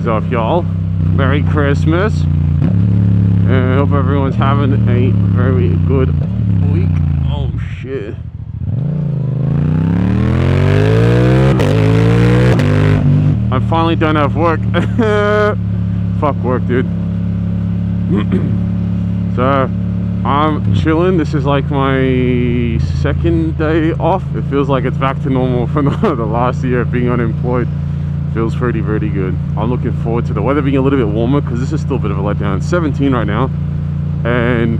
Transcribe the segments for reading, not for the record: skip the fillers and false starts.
holidays off, y'all. Merry Christmas. And I hope everyone's having a very good week. Oh shit. I'm finally done off work. Fuck work, dude. So I'm chilling. This is like my second day off. It feels like it's back to normal from the last year of being unemployed. Feels pretty good. I'm looking forward to the weather being a little bit warmer because this is still a bit of a letdown. It's 17 right now, and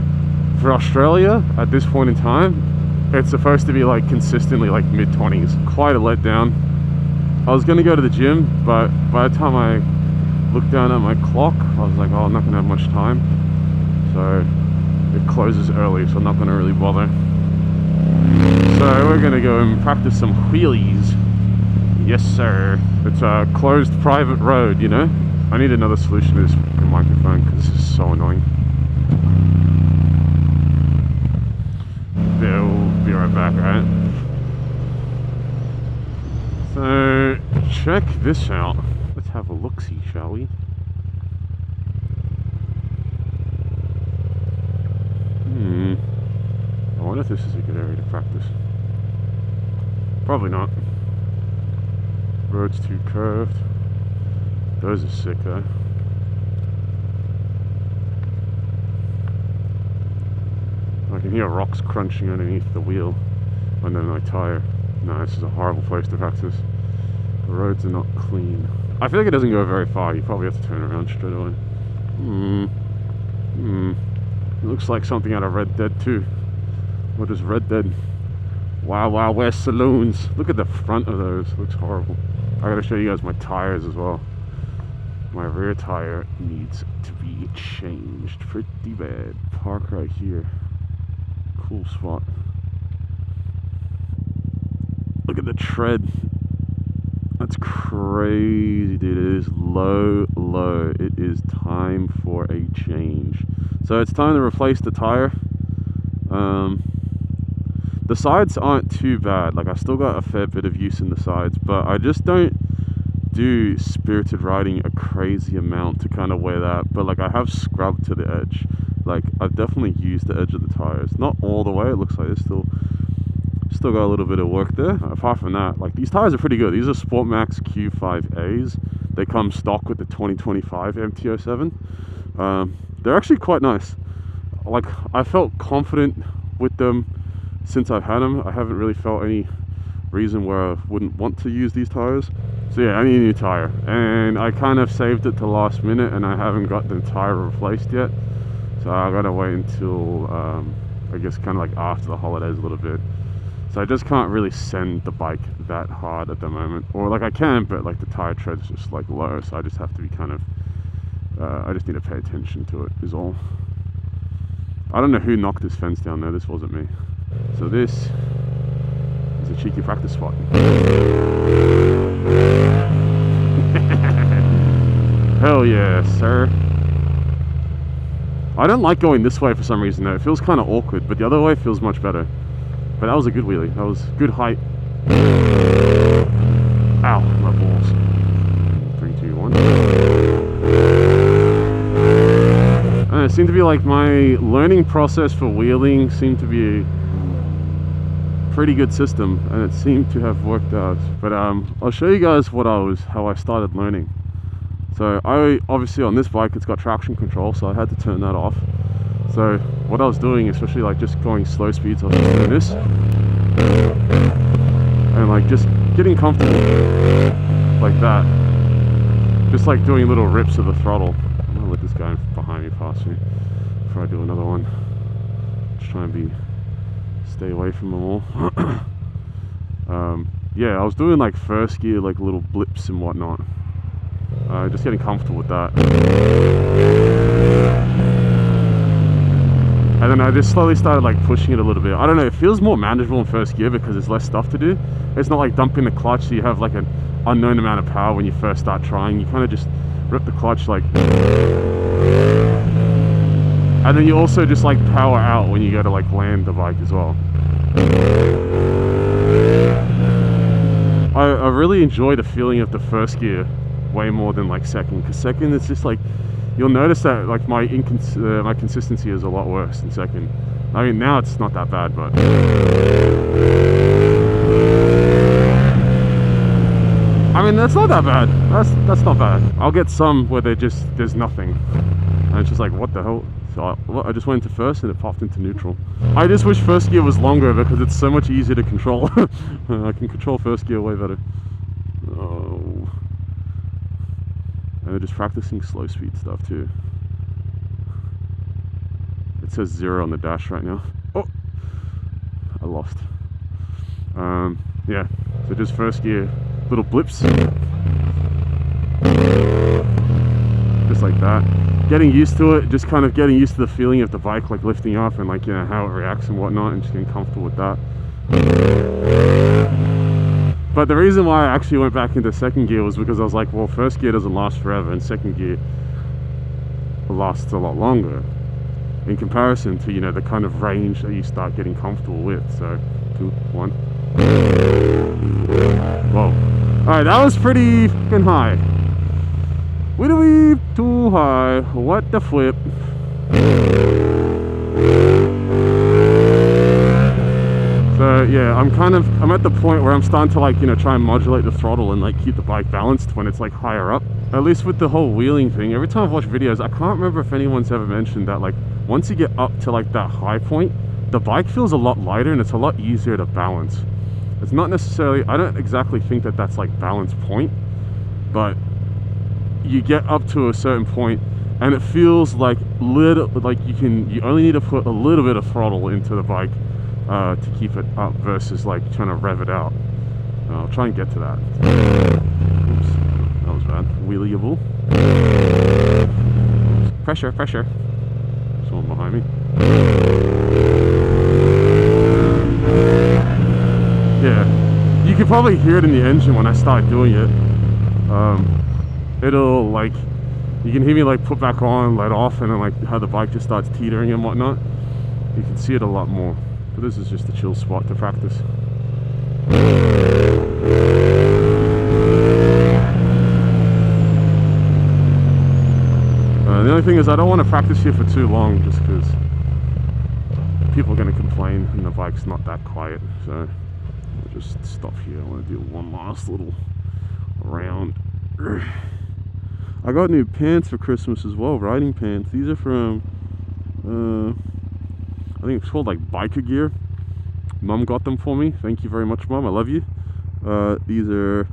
for Australia at this point in time, it's supposed to be like consistently like mid-20s. Quite a letdown. I was gonna go to the gym, but by the time I looked down at my clock, I was like, oh, I'm not gonna have much time. So it closes early, so I'm not gonna really bother. So we're gonna go and practice some wheelies. Yes, sir. It's a closed private road, you know? I need another solution to this microphone because this is so annoying. We'll be right back, right? So, check this out. Let's have a look-see, shall we? I wonder if this is a good area to practice. Probably not. Road's too curved. Those are sick though. I can hear rocks crunching underneath the wheel under my tire. No, this is a horrible place to practice. The roads are not clean. I feel like it doesn't go very far. You probably have to turn around straight away. It looks like something out of Red Dead 2. What is Red Dead? Wild Wild West saloons. Look at the front of those. Looks horrible. I gotta show you guys my tires as well. My rear tire needs to be changed pretty bad. Park right here. Cool spot. Look at the tread. That's crazy, dude. It is low. It is time for a change. So it's time to replace the tire. The sides aren't too bad. Like, I still got a fair bit of use in the sides, but I just don't do spirited riding a crazy amount to kind of wear that. But like, I have scrubbed to the edge. Like, I've definitely used the edge of the tires. Not all the way. It looks like it's still got a little bit of work there. Apart from that, like, these tires are pretty good. These are Sport Max Q5As. They come stock with the 2025 MT-07. They're actually quite nice. Like, I felt confident with them since I've had them. I haven't really felt any reason where I wouldn't want to use these tires. So yeah, I need a new tire, and I kind of saved it to last minute, and I haven't got the tire replaced yet. So I gotta wait until I guess kind of like after the holidays a little bit. So I just can't really send the bike that hard at the moment, or like I can, but like the tire tread's just like low, so I just have to be kind of I just need to pay attention to it is all. I don't know who knocked this fence down there. This wasn't me. So this is a cheeky practice spot. Hell yeah, sir. I don't like going this way for some reason though. It feels kind of awkward, but the other way feels much better. But that was a good wheelie. That was good height. Ow, my balls. 3, 2, 1. And it seemed to be like my learning process for wheeling seemed to be a pretty good system, and it seemed to have worked out. But I'll show you guys how I started learning. So I obviously on this bike it's got traction control, so I had to turn that off. So what I was doing, especially like just going slow speeds, I was just doing this and like just getting comfortable like that, just like doing little rips of the throttle. I'm gonna let this guy behind me pass me before I do another one. Just try and stay away from them all. Yeah, I was doing like first gear, like little blips and whatnot. Just getting comfortable with that. And then I just slowly started like pushing it a little bit. I don't know, it feels more manageable in first gear because there's less stuff to do. It's not like dumping the clutch, so you have like an unknown amount of power when you first start trying. You kind of just rip the clutch like, and then you also just like power out when you go to like land the bike as well. I really enjoy the feeling of the first gear way more than like second, because second it's just like, you'll notice that like my consistency is a lot worse in second. I mean, now it's not that bad, but I mean, that's not that bad. That's not bad. I'll get some where there's nothing, and it's just like, what the hell? So I just went into first and it popped into neutral. I just wish first gear was longer because it's so much easier to control. I can control first gear way better. Oh. And they're just practicing slow speed stuff too. It says 0 on the dash right now. Oh, I lost. Yeah, so just first gear, little blips. Just like that. Getting used to it, just kind of getting used to the feeling of the bike like lifting up and like, you know, how it reacts and whatnot, and just getting comfortable with that. But the reason why I actually went back into second gear was because I was like, well, first gear doesn't last forever and second gear lasts a lot longer in comparison to, you know, the kind of range that you start getting comfortable with. So 2, 1. Whoa. Alright, that was pretty fucking high. Wheelie too high. What the flip? So yeah, I'm at the point where I'm starting to like, you know, try and modulate the throttle and like keep the bike balanced when it's like higher up. At least with the whole wheeling thing, every time I've watched videos, I can't remember if anyone's ever mentioned that like once you get up to like that high point, the bike feels a lot lighter and it's a lot easier to balance. It's not necessarily, I don't exactly think that that's like balance point, but you get up to a certain point and it feels like you only need to put a little bit of throttle into the bike to keep it up versus like trying to rev it out. I'll try and get to that. Oops, that was bad. Wheelieable. Pressure. Someone behind me. Yeah, you can probably hear it in the engine when I start doing it. It'll like, you can hear me like put back on, let off, and then like how the bike just starts teetering and whatnot. You can see it a lot more. But this is just a chill spot to practice. The only thing is I don't want to practice here for too long just because people are going to complain and the bike's not that quiet. So I'll just stop here. I want to do one last little round. I got new pants for Christmas as well, riding pants. These are from, I think it's called like biker gear. Mum got them for me. Thank you very much, Mum. I love you. These are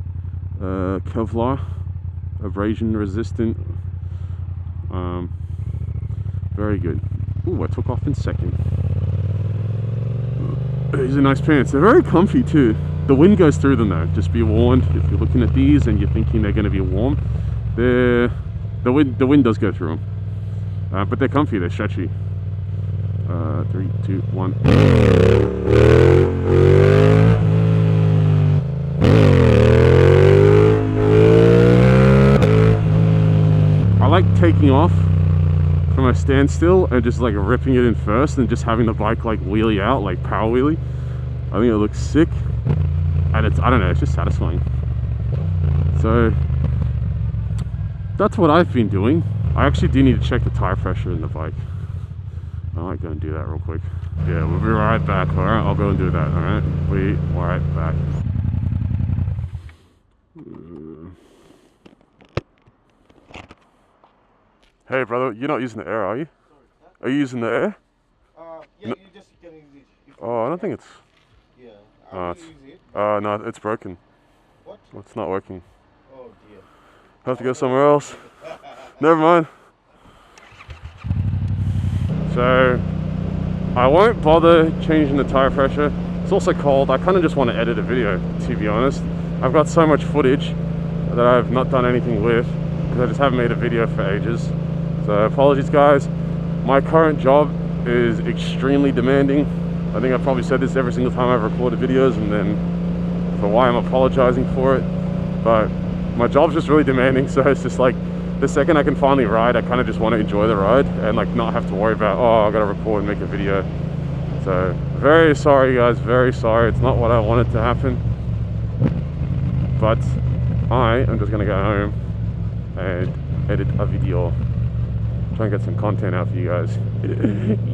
Kevlar, abrasion resistant. Very good. Ooh, I took off in second. These are nice pants. They're very comfy too. The wind goes through them though. Just be warned if you're looking at these and you're thinking they're going to be warm. The wind does go through them, but they're comfy. They're stretchy. 3, 2, 1. I like taking off from a standstill and just like ripping it in first and just having the bike like wheelie out, like power wheelie. I think it looks sick, and it's, I don't know, it's just satisfying. So that's what I've been doing. I actually do need to check the tire pressure in the bike. I might go and do that real quick. Yeah, we'll be right back. All right, I'll go and do that. All right, be right back. Hey, brother, you're not using the air, are you? Are you using the air? Yeah, no. you just can use it. Oh, I don't think it's. Yeah, I use it. No, it's broken. What? It's not working. Oh dear. I have to go somewhere else. Never mind. So I won't bother changing the tire pressure. It's also cold. I kind of just want to edit a video, to be honest. I've got so much footage that I've not done anything with because I just haven't made a video for ages. So apologies, guys. My current job is extremely demanding. I think I've probably said this every single time I've recorded videos, and then for why I'm apologizing for it. But my job's just really demanding, so it's just like the second I can finally ride, I kind of just want to enjoy the ride and like not have to worry about, oh, I gotta record and make a video. So very sorry, guys, very sorry. It's not what I wanted to happen, but I am just gonna go home and edit a video. Try and get some content out for you guys.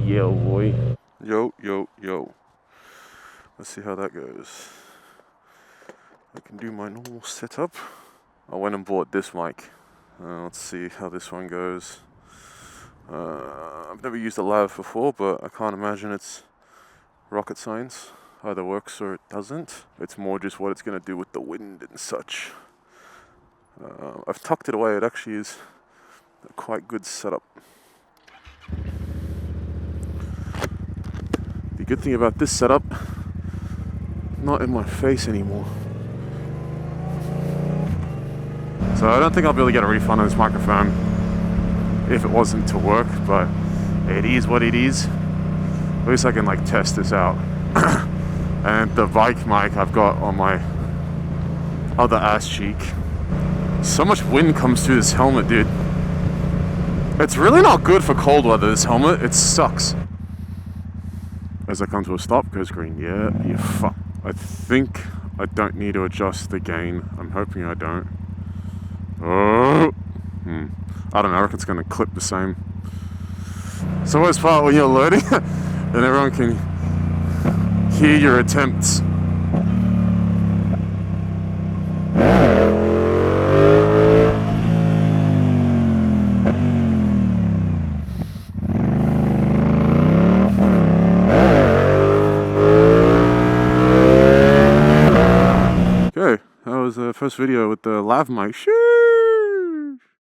Yeah, boy. Yo. Let's see how that goes. I can do my normal setup. I went and bought this mic. Let's see how this one goes. I've never used a lav before, but I can't imagine it's rocket science. Either works or it doesn't. It's more just what it's going to do with the wind and such. I've tucked it away. It actually is a quite good setup. The good thing about this setup, not in my face anymore. So I don't think I'll be able to get a refund on this microphone if it wasn't to work, but it is what it is. At least I can like test this out. And the bike mic I've got on my other ass cheek. So much wind comes through this helmet, dude. It's really not good for cold weather, this helmet. It sucks. As I come to a stop, goes green. Yeah, you fuck. I think I don't need to adjust the gain. I'm hoping I don't. Oh. I don't know, I reckon it's going to clip the same. It's the worst part when you're loading and everyone can hear your attempts. Okay, that was the first video with the lav mic. Shoo!